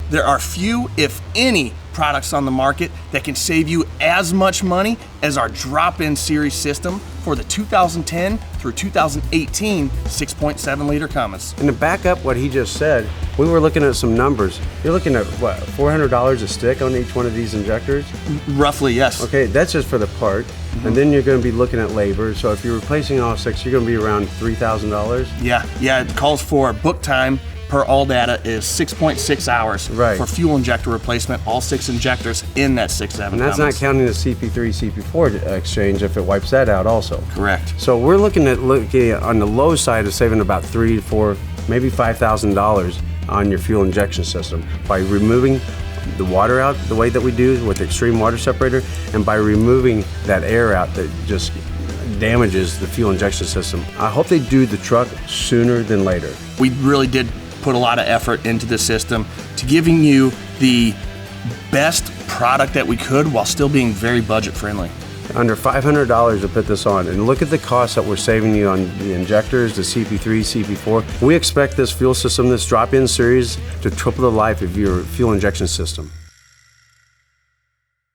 There are few, if any, products on the market that can save you as much money as our drop-in series system for the 2010 through 2018 6.7 liter Cummins. And to back up what he just said, we were looking at some numbers. You're looking at what, $400 a stick on each one of these injectors? Roughly, yes. Okay, that's just for the part. And then you're going to be looking at labor. So if you're replacing all six, you're going to be around $3,000. Yeah, it calls for book time per all data is 6.6 hours for fuel injector replacement, all 6 injectors in that 6.7. And that's Cummins. not counting the CP3, CP4 exchange if it wipes that out also. Correct. So we're looking on the low side of saving about $3,000 to $4,000, maybe $5,000 on your fuel injection system by removing the water out the way that we do with the extreme water separator, and by removing that air out that just damages the fuel injection system. I hope they do the truck sooner than later. We really did put a lot of effort into the system to giving you the best product that we could while still being very budget friendly. Under $500 to put this on, and look at the costs that we're saving you on the injectors, the CP3, CP4. We expect this fuel system, this drop-in series, to triple the life of your fuel injection system.